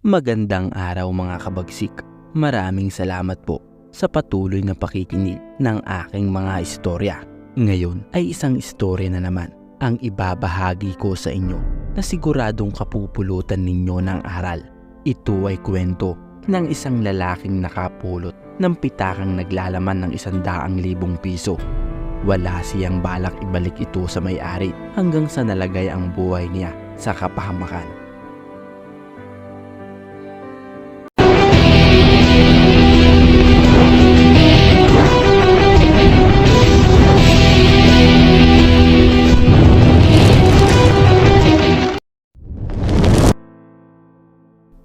Magandang araw mga kabagsik. Maraming salamat po sa patuloy na pakikinig ng aking mga istorya. Ngayon ay isang istorya na naman ang ibabahagi ko sa inyo na siguradong kapupulutan ninyo ng aral. Ito ay kwento ng isang lalaking nakapulot ng pitakang naglalaman ng 100,000 piso. Wala siyang balak ibalik ito sa may-ari hanggang sa nalagay ang buhay niya sa kapahamakan.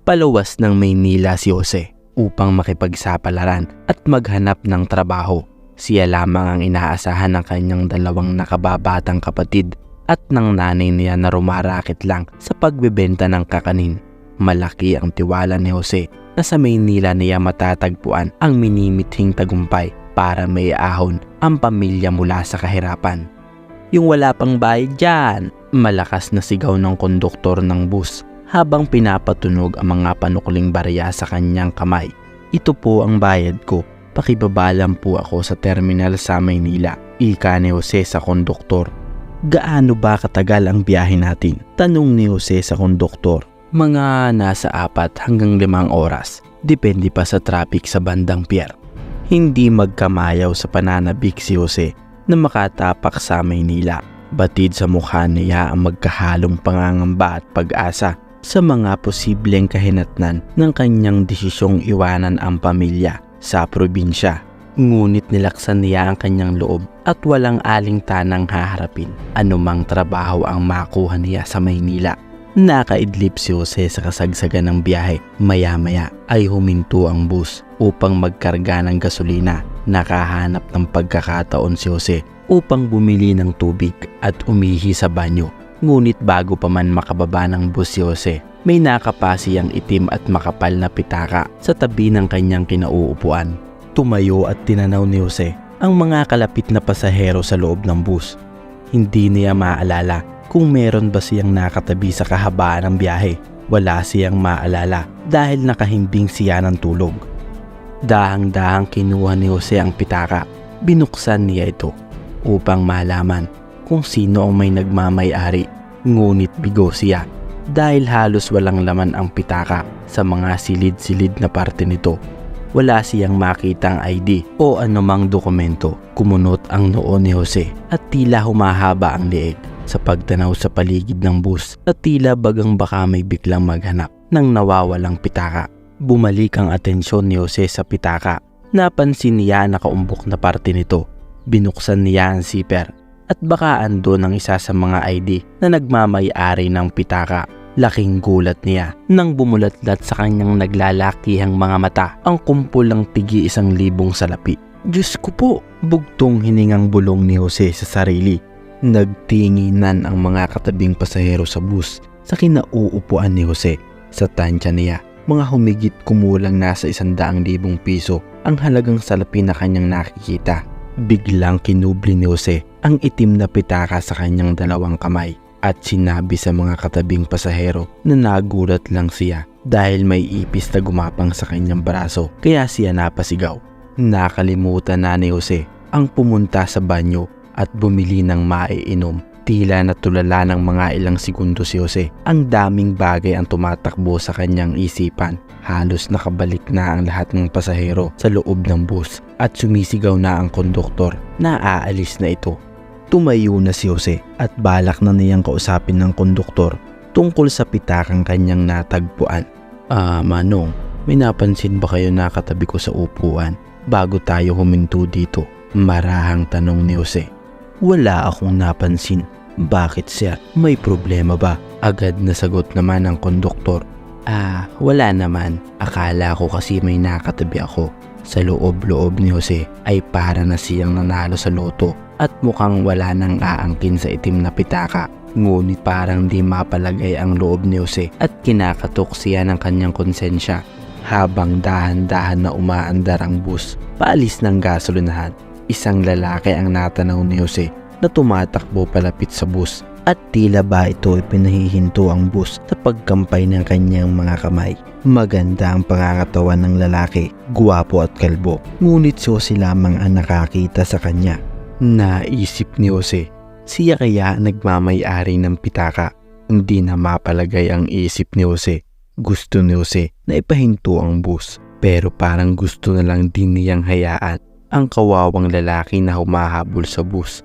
Paluwas ng Maynila si Jose upang makipagsapalaran at maghanap ng trabaho. Siya lamang ang inaasahan ng kanyang 2 nakababatang kapatid at ng nanay niya na rumarakit lang sa pagbebenta ng kakanin. Malaki ang tiwala ni Jose na sa Maynila niya matatagpuan ang minimithing tagumpay para may ahon ang pamilya mula sa kahirapan. Yung wala pang bayad dyan, malakas na sigaw ng konduktor ng bus habang pinapatunog ang mga panukling barya sa kanyang kamay. Ito po ang bayad ko, pakibabalan po ako sa terminal sa Maynila, ika ni Jose sa konduktor. Gaano ba katagal ang biyahe natin? Tanong ni Jose sa konduktor. Mga nasa 4 hanggang 5 oras, depende pa sa traffic sa bandang pier. Hindi magkamayaw sa pananabik si Jose na makatapak sa Maynila. Batid sa mukha niya ang magkahalong pangangamba at pag-asa sa mga posibleng kahinatnan ng kanyang desisyong iwanan ang pamilya sa probinsya. Ngunit nilaksan niya ang kanyang loob at walang aling-tanang haharapin anumang trabaho ang makuha niya sa Maynila. Nakaidlip si Jose sa kasagsagan ng biyahe. Maya-maya ay huminto ang bus upang magkarga ng gasolina. Nakahanap ng pagkakataon si Jose upang bumili ng tubig at umihi sa banyo. Ngunit bago pa man makababa ng bus si Jose, may nakapa siyang itim at makapal na pitaka sa tabi ng kanyang kinauupuan. Tumayo at tinanaw ni Jose ang mga kalapit na pasahero sa loob ng bus. Hindi niya maalala kung meron ba siyang nakatabi sa kahabaan ng biyahe. Wala siyang maalala dahil nakahimbing siya ng tulog. Dahang-dahang kinuha ni Jose ang pitaka. Binuksan niya ito upang malaman kung sino ang may nagmamay-ari. Ngunit bigo siya dahil halos walang laman ang pitaka sa mga silid-silid na parte nito. Wala siyang makitang ID o anumang dokumento. Kumunot ang noo ni Jose at tila humahaba ang leeg sa pagtanaw sa paligid ng bus at tila bagang baka may biglang maghanap ng nawawalang pitaka. Bumalik ang atensyon ni Jose sa pitaka. Napansin niya nakaumbok na parte nito. Binuksan niya ang zipper at baka andun ang isa sa mga ID na nagmamay-ari ng pitaka. Laking gulat niya nang bumulatlat sa kanyang naglalakihang mga mata ang kumpol ng tigi 1,000 salapi. Diyos ko po! Bugtong hiningang bulong ni Jose sa sarili. Nagtinginan ang mga katabing pasahero sa bus sa kinauupuan ni Jose. Sa tansya niya, mga humigit kumulang nasa 100,000 piso ang halagang salapi na kanyang nakikita. Biglang kinubli ni Jose ang itim na pitaka sa kanyang 2 kamay at sinabi sa mga katabing pasahero na nagulat lang siya dahil may ipis na gumapang sa kanyang braso kaya siya napasigaw. Nakalimutan na ni Jose ang pumunta sa banyo at bumili ng maiinom. Tila natulala ng mga ilang segundo si Jose. Ang daming bagay ang tumatakbo sa kanyang isipan. Halos nakabalik na ang lahat ng pasahero sa loob ng bus at sumisigaw na ang konduktor na aalis na ito. Tumayo na si Jose at balak na niyang kausapin ng konduktor tungkol sa pitakang kanyang natagpuan. Manong, may napansin ba kayo na katabi ko sa upuan bago tayo huminto dito? Marahang tanong ni Jose. Wala akong napansin. Bakit sir? May problema ba? Agad na sagot naman ng konduktor. Wala naman. Akala ko kasi may nakatabi ako. Sa loob-loob ni Jose ay para na siyang nanalo sa loto at mukhang wala nang aangkin sa itim na pitaka. Ngunit parang di mapalagay ang loob ni Jose at kinakatok siya ng kanyang konsensya habang dahan-dahan na umaandar ang bus. Paalis ng gasolinahan. Isang lalaki ang natanaw ni Jose na tumatakbo palapit sa bus. at tila ba ito ay pinahihinto ang bus sa pagkampay ng kanyang mga kamay. Maganda ang pangangatawan ng lalaki, guwapo at kalbo, ngunit si Jose lamang ang nakakita sa kanya. Naisip ni Jose, siya kaya nagmamay-ari ng pitaka. Hindi na mapalagay ang isip ni Jose. Gusto ni Jose na ipahinto ang bus, pero parang gusto na lang din niyang hayaan ang kawawang lalaki na humahabol sa bus.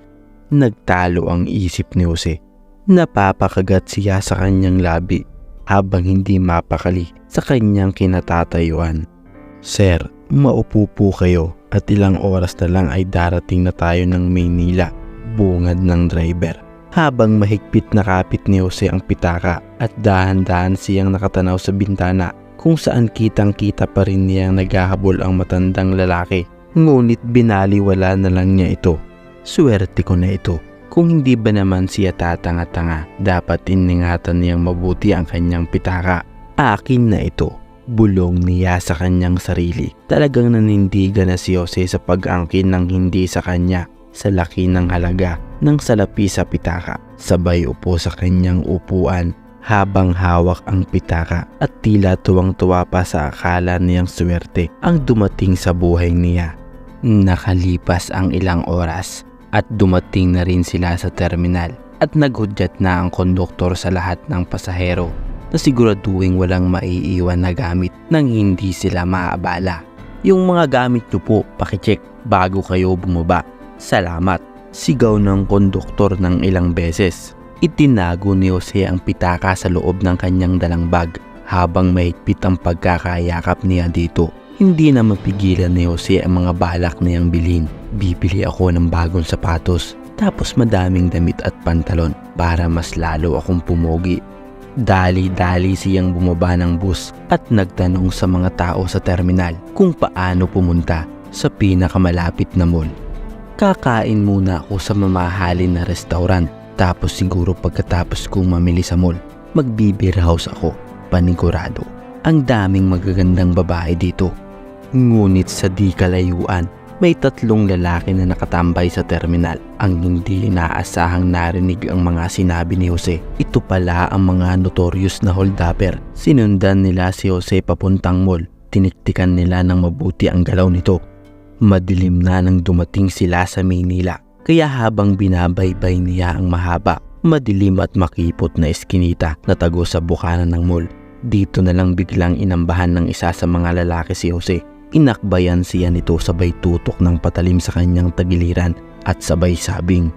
Nagtalo ang isip ni Jose. Napapakagat siya sa kanyang labi habang hindi mapakali sa kanyang kinatatayuan. Sir, maupo po kayo at ilang oras na lang ay darating na tayo ng Maynila, bungad ng driver. Habang mahigpit na kapit ni Jose ang pitaka at dahan-dahan siyang nakatanaw sa bintana kung saan kitang-kita pa rin niyang naghahabol ang matandang lalaki. Ngunit binaliwala na lang niya ito. Swerte ko na ito. Kung hindi ba naman siya tatanga-tanga, dapat iningatan niyang mabuti ang kanyang pitaka. Akin na ito. Bulong niya sa kanyang sarili. Talagang nanindigan na si Jose sa pag-angkin ng hindi sa kanya sa laki ng halaga ng salapi sa pitaka. Sabay upo sa kanyang upuan habang hawak ang pitaka at tila tuwang-tuwa pa sa akala niyang swerte ang dumating sa buhay niya. Nakalipas ang ilang oras at dumating na rin sila sa terminal at naghudyat na ang konduktor sa lahat ng pasahero na siguraduhin walang maiiwan na gamit nang hindi sila maaabala. Yung mga gamit nyo po, pakicheck bago kayo bumaba. Salamat, sigaw ng konduktor ng ilang beses. Itinago ni Jose ang pitaka sa loob ng kanyang dalang bag habang mahigpit ang pagkakayakap niya dito. Hindi na mapigilan ni Jose ang mga balak niyang bilhin. Bibili ako ng bagong sapatos, tapos madaming damit at pantalon para mas lalo akong pumogi. Dali-dali siyang bumaba ng bus at nagtanong sa mga tao sa terminal kung paano pumunta sa pinakamalapit na mall. Kakain muna ako sa mamahalin na restaurant, tapos siguro pagkatapos kong mamili sa mall, mag-beer house ako, panigurado. Ang daming magagandang babae dito. Ngunit sa di kalayuan, may tatlong lalaki na nakatambay sa terminal. Ang hindi inaasahang narinig ang mga sinabi ni Jose. Ito pala ang mga notorious na holdupper. Sinundan nila si Jose papuntang mall. Tiniktikan nila ng mabuti ang galaw nito. Madilim na nang dumating sila sa Maynila. Kaya habang binabaybay niya ang mahaba, madilim at makipot na eskinita na tago sa bukana ng mall, dito na lang biglang inambahan ng isa sa mga lalaki si Jose. Inakbayan siya nito sabay tutok ng patalim sa kanyang tagiliran at sabay sabing,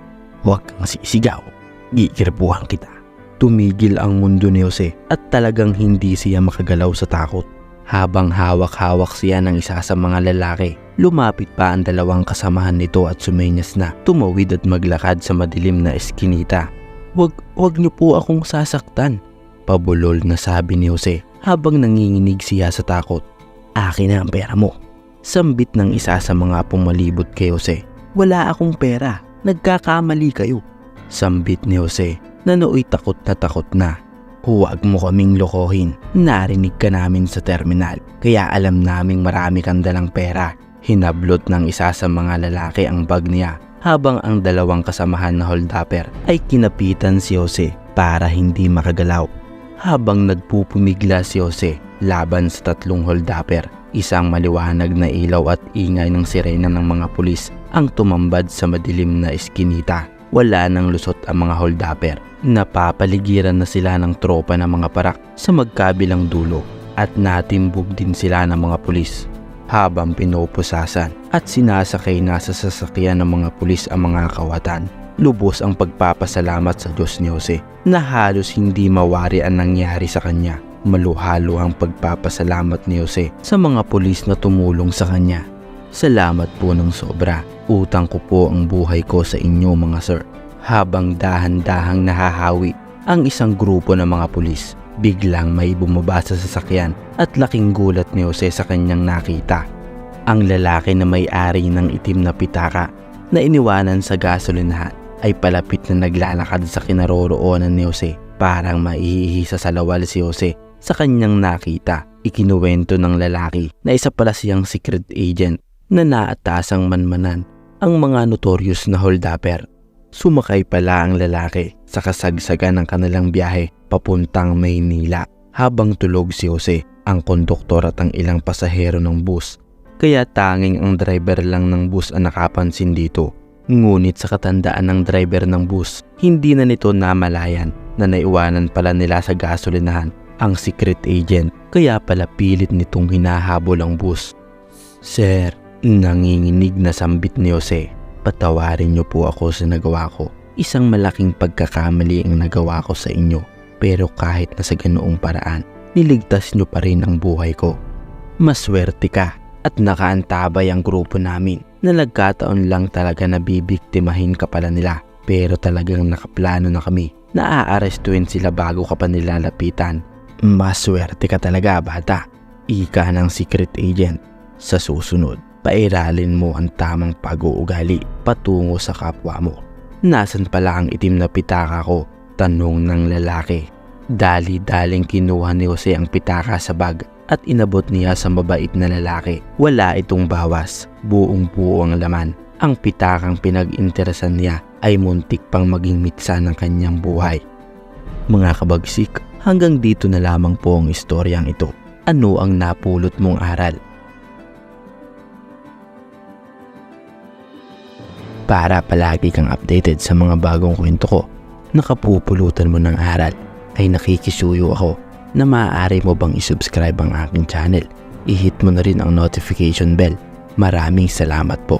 "Huwag kang sisigaw, ikirpuhan kita." Tumigil ang mundo ni Jose at talagang hindi siya makagalaw sa takot. Habang hawak-hawak siya ng isa sa mga lalaki, lumapit pa ang dalawang kasamahan nito at sumenyas na tumawid at maglakad sa madilim na eskinita. Wag niyo po akong sasaktan," pabulol na sabi ni Jose habang nanginginig siya sa takot. "Akin na ang pera mo," sambit ng isa sa mga pumalibot kay Jose. "Wala akong pera, nagkakamali kayo," sambit ni Jose na nooy takot na. "Huwag mo kaming lokohin, narinig ka namin sa terminal, kaya alam naming marami kang dalang pera." Hinablot ng isa sa mga lalaki ang bag niya habang ang dalawang kasamahan na holdupper ay kinapitan si Jose para hindi makagalaw. Habang nagpupumigla si Jose laban sa tatlong holdupper, isang maliwanag na ilaw at ingay ng sirena ng mga pulis ang tumambad sa madilim na eskinita. Wala nang lusot ang mga holdupper. Napapaligiran na sila ng tropa ng mga parak sa magkabilang dulo at natimbog din sila ng mga pulis. Habang pinupusasan at sinasakay na sa sasakyan ng mga pulis ang mga kawatan, lubos ang pagpapasalamat sa Diyos ni Jose na halos hindi mawari ang nangyari sa kanya. Maluhalo ang pagpapasalamat ni Jose sa mga pulis na tumulong sa kanya. "Salamat po ng sobra. Utang ko po ang buhay ko sa inyo mga sir." Habang dahan-dahang nahahawi ang isang grupo ng mga pulis, biglang may bumaba sa sasakyan at laking gulat ni Jose sa kanyang nakita. Ang lalaki na may-ari ng itim na pitaka na iniwanan sa gasolinahan ay palapit na naglalakad sa kinaroroonan ni Jose. Parang maihihi sa salawal si Jose sa kanyang nakita. Ikinuwento ng lalaki na isa pala siyang secret agent na naatasang manmanan ang mga notorious na holdupper. Sumakay pala ang lalaki sa kasagsagan ng kanilang biyahe papuntang Maynila. Habang tulog si Jose, ang konduktor at ang ilang pasahero ng bus, kaya tanging ang driver lang ng bus ang nakapansin dito. Ngunit sa katandaan ng driver ng bus, hindi na nito namalayan na naiwanan pala nila sa gasolinahan ang secret agent, kaya pala pilit nitong hinahabol ang bus. "Sir," nanginginig na sambit ni Jose, "patawarin niyo po ako sa nagawa ko. Isang malaking pagkakamali ang nagawa ko sa inyo, pero kahit na sa ganoong paraan, niligtas niyo pa rin ang buhay ko. Maswerte ka at nakaantabay ang grupo namin na nagkataon lang talaga na bibiktimahin ka pala nila, pero talagang nakaplano na kami na aarestuin sila bago ka pa nilalapitan. Maswerte ka talaga, bata," ika ng secret agent. "Sa susunod, pairalin mo ang tamang pag-uugali patungo sa kapwa mo." "Nasaan pala ang itim na pitaka ko?" tanong ng lalaki. Dali-daling kinuha ni Jose ang pitaka sa bag at inabot niya sa mabait na lalaki. Wala itong bawas, buong-buo ang laman. Ang pitakang pinag-interesan niya ay muntik pang maging mitsa ng kanyang buhay. Mga kabagsik, hanggang dito na lamang po ang istoryang ito. Ano ang napulot mong aral? Para palagi kang updated sa mga bagong kwento ko, nakapupulutan mo ng aral, ay nakikisuyo ako na maaari mo bang isubscribe ang aking channel. I-hit mo na rin ang notification bell. Maraming salamat po.